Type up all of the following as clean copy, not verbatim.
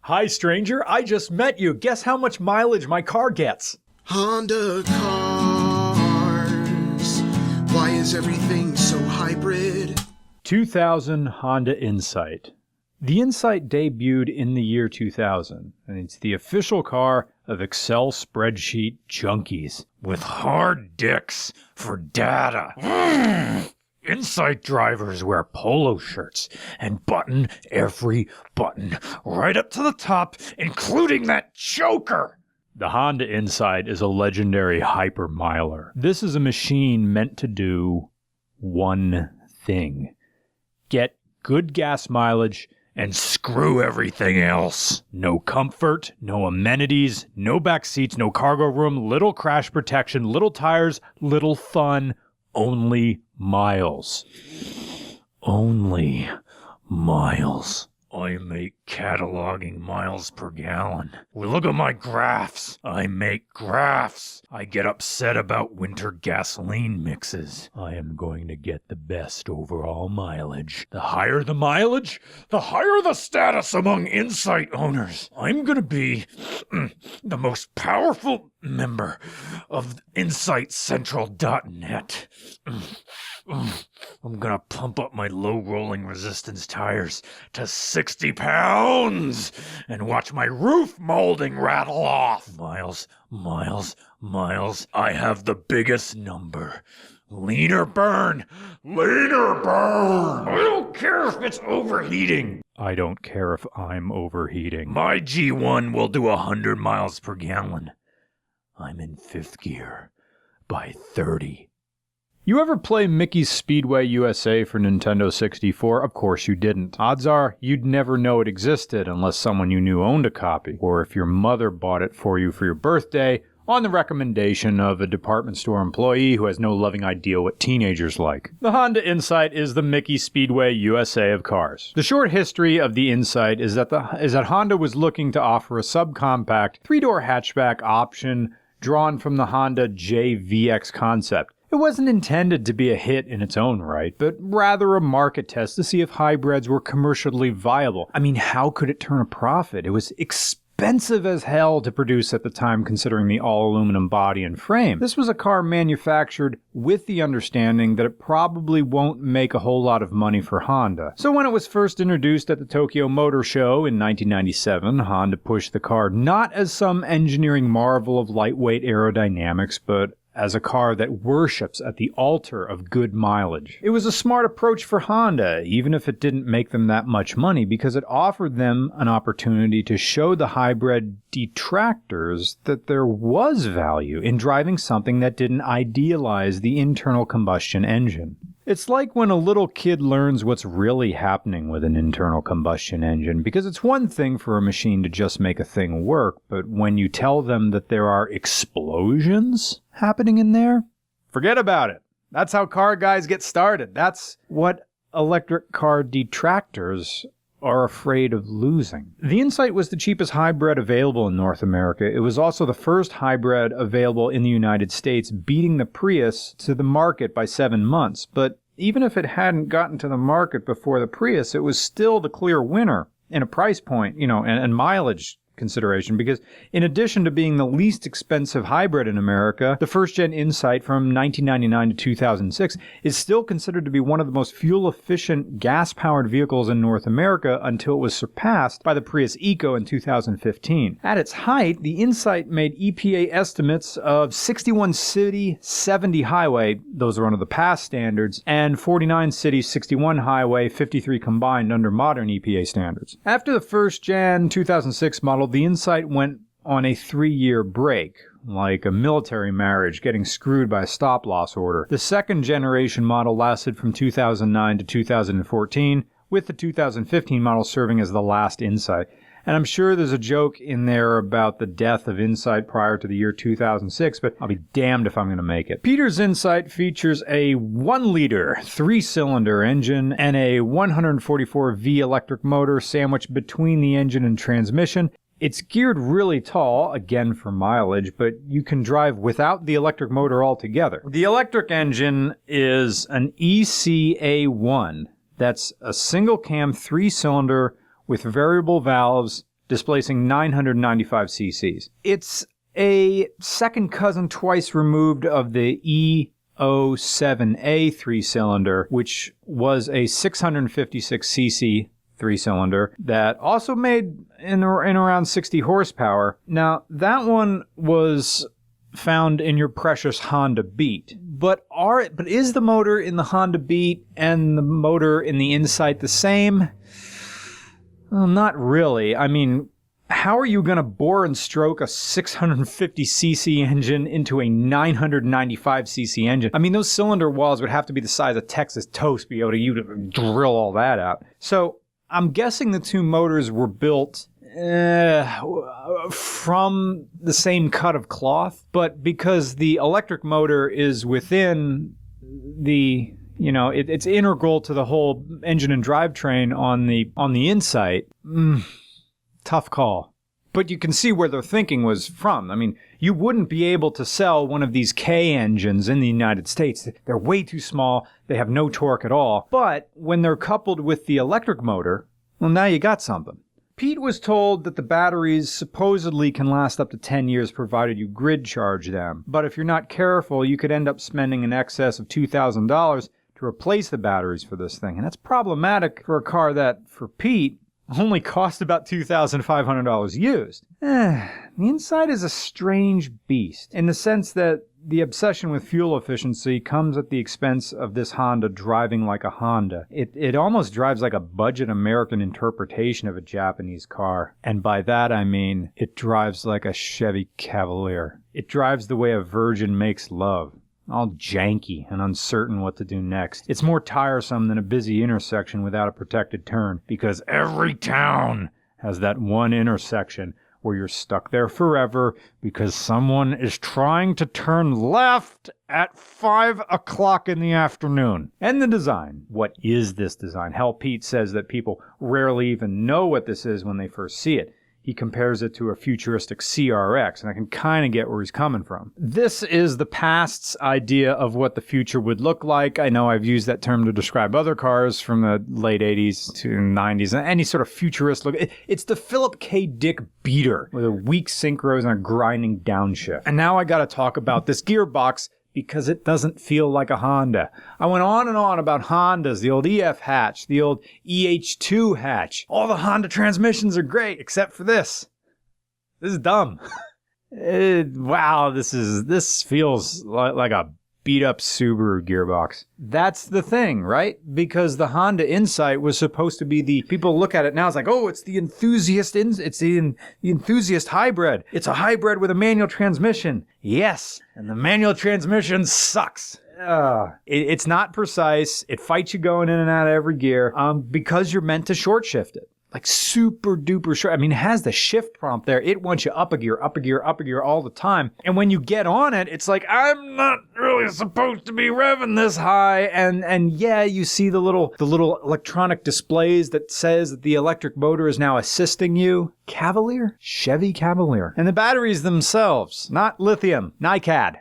Hi, stranger. I just met you. Guess how much mileage my car gets? Honda cars. Why is everything so hybrid? 2000 Honda Insight. The Insight debuted in the year 2000, and it's the official car of Excel spreadsheet junkies with hard dicks for data. Insight drivers wear polo shirts and button every button right up to the top, including that choker. The Honda Insight is a legendary hypermiler. This is a machine meant to do one thing: get good gas mileage and screw everything else. No comfort, no amenities, no back seats, no cargo room, little crash protection, little tires, little fun, only miles. Only miles. I make cataloging miles per gallon. Look at my graphs. I make graphs. I get upset about winter gasoline mixes. I am going to get the best overall mileage. The higher the mileage, the higher the status among Insight owners. I'm going to be the most powerful member of InsightCentral.net. I'm gonna pump up my low rolling resistance tires to 60 pounds and watch my roof molding rattle off. Miles, miles, miles. I have the biggest number. Leaner burn! Leaner burn! I don't care if it's overheating. I don't care if I'm overheating. My G1 will do 100 miles per gallon. I'm in 5th gear by 30. You ever play Mickey's Speedway USA for Nintendo 64? Of course you didn't. Odds are you'd never know it existed unless someone you knew owned a copy, or if your mother bought it for you for your birthday on the recommendation of a department store employee who has no loving idea what teenagers like. The Honda Insight is the Mickey Speedway USA of cars. The short history of the Insight is that Honda was looking to offer a subcompact 3-door hatchback option drawn from the Honda JVX concept. It wasn't intended to be a hit in its own right, but rather a market test to see if hybrids were commercially viable. I mean, how could it turn a profit? It was expensive as hell to produce at the time, considering the all-aluminum body and frame. This was a car manufactured with the understanding that it probably won't make a whole lot of money for Honda. So when it was first introduced at the Tokyo Motor Show in 1997, Honda pushed the car not as some engineering marvel of lightweight aerodynamics, but as a car that worships at the altar of good mileage. It was a smart approach for Honda, even if it didn't make them that much money, because it offered them an opportunity to show the hybrid detractors that there was value in driving something that didn't idealize the internal combustion engine. It's like when a little kid learns what's really happening with an internal combustion engine, because it's one thing for a machine to just make a thing work, but when you tell them that there are explosions happening in there, forget about it. That's how car guys get started. That's what electric car detractors are afraid of losing. The Insight was the cheapest hybrid available in North America. It was also the first hybrid available in the United States, beating the Prius to the market by 7 months. But even if it hadn't gotten to the market before the Prius, it was still the clear winner in a price point, and mileage consideration, because in addition to being the least expensive hybrid in America, the first-gen Insight from 1999 to 2006 is still considered to be one of the most fuel-efficient gas-powered vehicles in North America until it was surpassed by the Prius Eco in 2015. At its height, the Insight made EPA estimates of 61 city, 70 highway, those are under the past standards, and 49 city, 61 highway, 53 combined under modern EPA standards. After the first-gen 2006 model, the Insight went on a 3-year break, like a military marriage getting screwed by a stop-loss order. The second generation model lasted from 2009 to 2014, with the 2015 model serving as the last Insight. And I'm sure there's a joke in there about the death of Insight prior to the year 2006, but I'll be damned if I'm going to make it. Peter's Insight features a 1-liter, 3-cylinder engine and a 144V electric motor sandwiched between the engine and transmission. It's geared really tall, again for mileage, but you can drive without the electric motor altogether. The electric engine is an ECA1. That's a single-cam 3-cylinder with variable valves displacing 995 cc's. It's a second cousin twice removed of the E07A 3-cylinder, which was a 656cc 3-cylinder that also made in around 60 horsepower. Now, that one was found in your precious Honda Beat. But is the motor in the Honda Beat and the motor in the Insight the same? Well, not really. I mean, how are you going to bore and stroke a 650cc engine into a 995cc engine? I mean, those cylinder walls would have to be the size of Texas toast to be able to drill all that out. So I'm guessing the two motors were built from the same cut of cloth, but because the electric motor is within the, it's integral to the whole engine and drivetrain on the Insight. Tough call. But you can see where their thinking was from. I mean, you wouldn't be able to sell one of these K engines in the United States. They're way too small. They have no torque at all. But when they're coupled with the electric motor, well, now you got something. Pete was told that the batteries supposedly can last up to 10 years provided you grid charge them. But if you're not careful, you could end up spending in excess of $2,000 to replace the batteries for this thing. And that's problematic for a car that, for Pete, only cost about $2,500 used. The Insight is a strange beast in the sense that the obsession with fuel efficiency comes at the expense of this Honda driving like a Honda. It almost drives like a budget American interpretation of a Japanese car. And by that I mean it drives like a Chevy Cavalier. It drives the way a virgin makes love. All janky and uncertain what to do next. It's more tiresome than a busy intersection without a protected turn, because every town has that one intersection where you're stuck there forever because someone is trying to turn left at 5 o'clock in the afternoon. And the design. What is this design? Hell, Pete says that people rarely even know what this is when they first see it. He compares it to a futuristic CRX, and I can kind of get where he's coming from. This is the past's idea of what the future would look like. I know I've used that term to describe other cars from the late 80s to 90s, and any sort of futurist look. It's the Philip K. Dick beater with a weak synchros and a grinding downshift. And now I got to talk about this gearbox, because it doesn't feel like a Honda. I went on and on about Hondas, the old EF hatch, the old EH2 hatch. All the Honda transmissions are great, except for this. This is dumb. Wow, this feels like a beat-up Subaru gearbox. That's the thing, right? Because the Honda Insight was supposed to be people look at it now, it's like, oh, it's the enthusiast hybrid. It's a hybrid with a manual transmission. Yes, and the manual transmission sucks. It's not precise. It fights you going in and out of every gear because you're meant to short shift it. Like super duper short. I mean, it has the shift prompt there. It wants you up a gear, up a gear, up a gear all the time. And when you get on it, it's like, I'm not really supposed to be revving this high. And yeah, you see the little electronic displays that says that the electric motor is now assisting you. Cavalier? Chevy Cavalier. And the batteries themselves, not lithium, NiCad.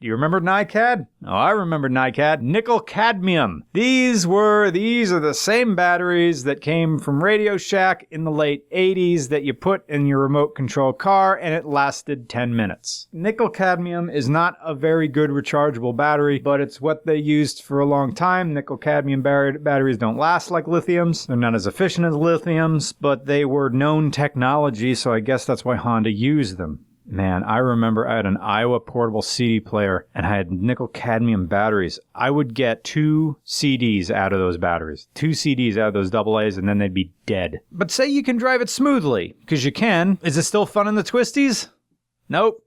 Do you remember NiCad? Oh, I remember NiCad. Nickel cadmium. These are the same batteries that came from Radio Shack in the late 80s that you put in your remote control car and it lasted 10 minutes. Nickel cadmium is not a very good rechargeable battery, but it's what they used for a long time. Nickel cadmium batteries don't last like lithiums. They're not as efficient as lithiums, but they were known technology, so I guess that's why Honda used them. Man, I remember I had an Iowa portable CD player and I had nickel cadmium batteries. I would get 2 CDs out of those batteries. 2 CDs out of those AA's and then they'd be dead. But say you can drive it smoothly, because you can. Is it still fun in the twisties? Nope.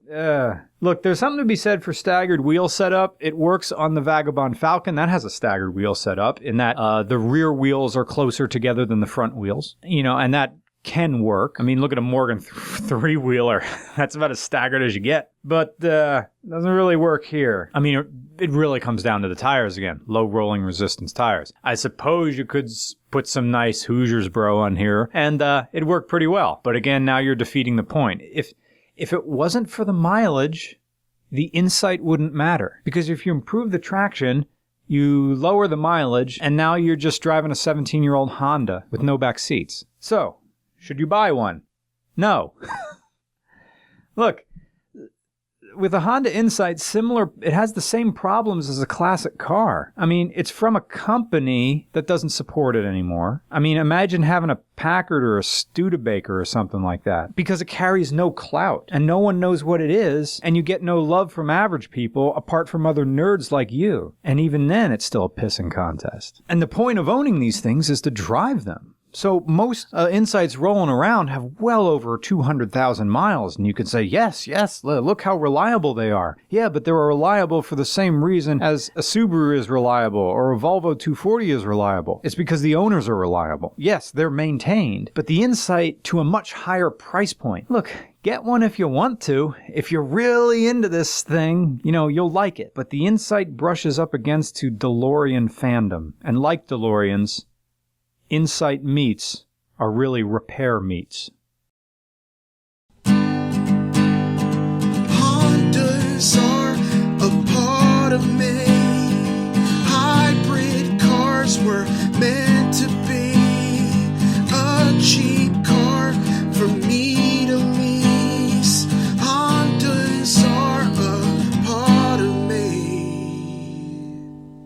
Look, there's something to be said for staggered wheel setup. It works on the Vagabond Falcon. That has a staggered wheel setup in that the rear wheels are closer together than the front wheels. And that can work. I mean, look at a Morgan three-wheeler. That's about as staggered as you get. But doesn't really work here. I mean, it really comes down to the tires again. Low rolling resistance tires. I suppose you could put some nice Hoosiers bro on here, and it'd work pretty well. But again, now you're defeating the point. If it wasn't for the mileage, the Insight wouldn't matter. Because if you improve the traction, you lower the mileage, and now you're just driving a 17-year-old Honda with no back seats. So, Should you buy one? No. Look, with the Honda Insight, it has the same problems as a classic car. I mean, it's from a company that doesn't support it anymore. I mean, imagine having a Packard or a Studebaker or something like that, because it carries no clout and no one knows what it is, and you get no love from average people apart from other nerds like you. And even then, it's still a pissing contest. And the point of owning these things is to drive them. So most Insights rolling around have well over 200,000 miles, and you can say, yes, look how reliable they are. Yeah, but they're reliable for the same reason as a Subaru is reliable or a Volvo 240 is reliable. It's because the owners are reliable. Yes, they're maintained, but the Insight to a much higher price point. Look, get one if you want to. If you're really into this thing, you'll like it. But the Insight brushes up against to DeLorean fandom, and like DeLoreans, Insight meats are really repair meats.